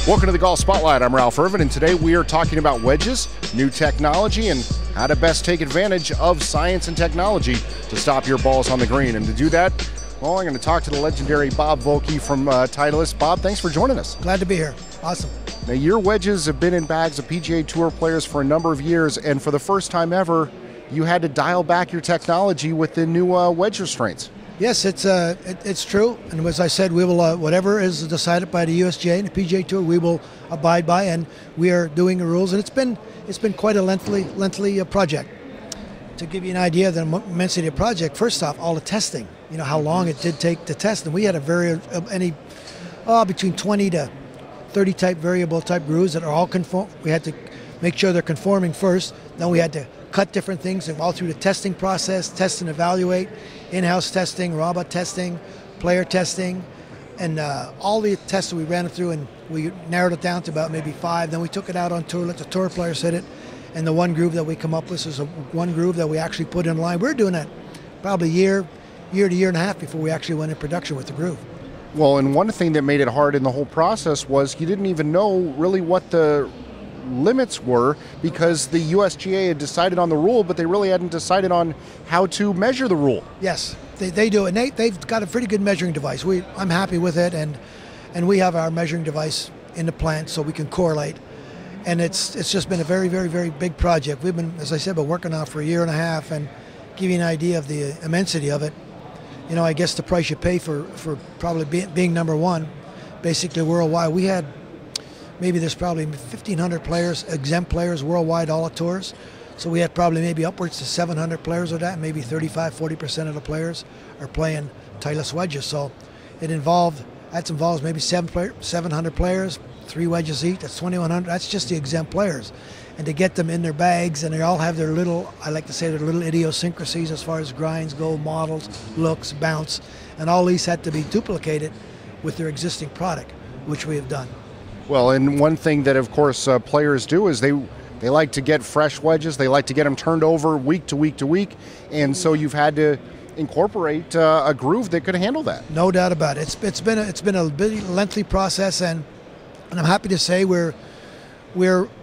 Welcome to the Golf Spotlight. I'm Ralph Irvin, and today we are talking about wedges, new technology, and how to best take advantage of science and technology to stop your balls on the green. And to do that, well, I'm going to talk to the legendary Bob Vokey from Titleist. Bob, thanks for joining us. Glad to be here. Awesome. Now, your wedges have been in bags of PGA Tour players for a number of years, and for the first time ever, you had to dial back your technology with the new wedge restraints. Yes, it's true, and as I said, we will whatever is decided by the USGA and the PGA Tour, we will abide by, and we are doing the rules. And it's been quite a lengthy project. To give you an idea of the immensity of the project, first off, all the testing. You know how long it did take to test, and we had between 20 to 30 type variable type grooves that are all conform. We had to make sure they're conforming first. Then we had to cut different things all through the testing process, test and evaluate, in-house testing, robot testing, player testing, and all the tests that we ran it through, and we narrowed it down to about maybe 5. Then we took it out on tour, let the tour players hit it, and the one groove that we come up with is one groove that we actually put in line. We're doing that probably year to year and a half before we actually went in production with the groove. Well, and one thing that made it hard in the whole process was you didn't even know really what the limits were, because the USGA had decided on the rule, but they really hadn't decided on how to measure the rule. Yes, they do, and they've got a pretty good measuring device. I'm happy with it, and we have our measuring device in the plant so we can correlate. And it's just been a very big project. We've been, as I said, working on it for a year and a half, and give you an idea of the immensity of it. You know, I guess the price you pay for probably being number one, basically worldwide. We had maybe there's probably 1,500 players, exempt players worldwide, all the tours. So we had probably maybe upwards to 700 players of that. Maybe 35–40% of the players are playing Titleist wedges. So it involves maybe 700 players, 3 wedges each. That's 2,100. That's just the exempt players. And to get them in their bags, and they all have their little, I like to say, their little idiosyncrasies as far as grinds go, models, looks, bounce, and all these had to be duplicated with their existing product, which we have done. Well, and one thing that, of course, players do is they like to get fresh wedges. They like to get them turned over week to week, and so you've had to incorporate a groove that could handle that. No doubt about it. It's been a bit lengthy process, and I'm happy to say we're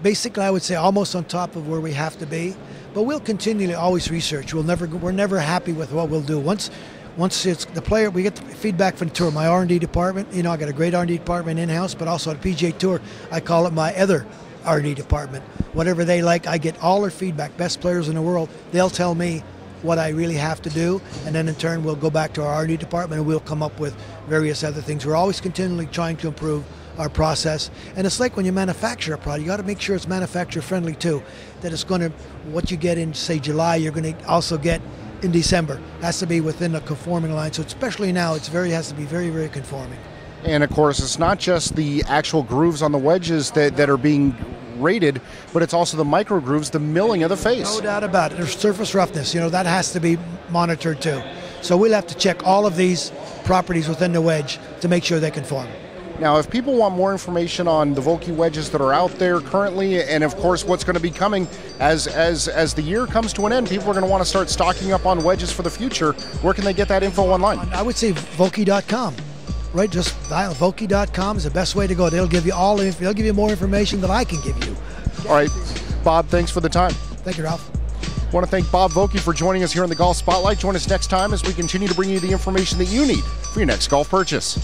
basically, I would say, almost on top of where we have to be. But we'll continually always research. We're never happy with what we'll do. Once it's the player, we get the feedback from the tour. My R&D department, you know, I got a great R&D department in-house, but also at PGA Tour, I call it my other R&D department. Whatever they like, I get all their feedback. Best players in the world, they'll tell me what I really have to do, and then in turn we'll go back to our R&D department and we'll come up with various other things. We're always continually trying to improve our process, and it's like when you manufacture a product, you got to make sure it's manufacturer friendly too. That it's going to, what you get in say July, you're going to also get in December. Has to be within a conforming line. So especially now, has to be very conforming. And of course, it's not just the actual grooves on the wedges that are being rated, but it's also the micro grooves, the milling of the face. No doubt about it. There's surface roughness. You know, that has to be monitored too. So we'll have to check all of these properties within the wedge to make sure they conform. Now, if people want more information on the Vokey wedges that are out there currently, and of course what's going to be coming as the year comes to an end, people are going to want to start stocking up on wedges for the future. Where can they get that info online? I would say Vokey.com. Right, just dial Vokey.com is the best way to go. They'll give you they'll give you more information than I can give you. All right, Bob, thanks for the time. Thank you, Ralph. I want to thank Bob Vokey for joining us here in the Golf Spotlight. Join us next time as we continue to bring you the information that you need for your next golf purchase.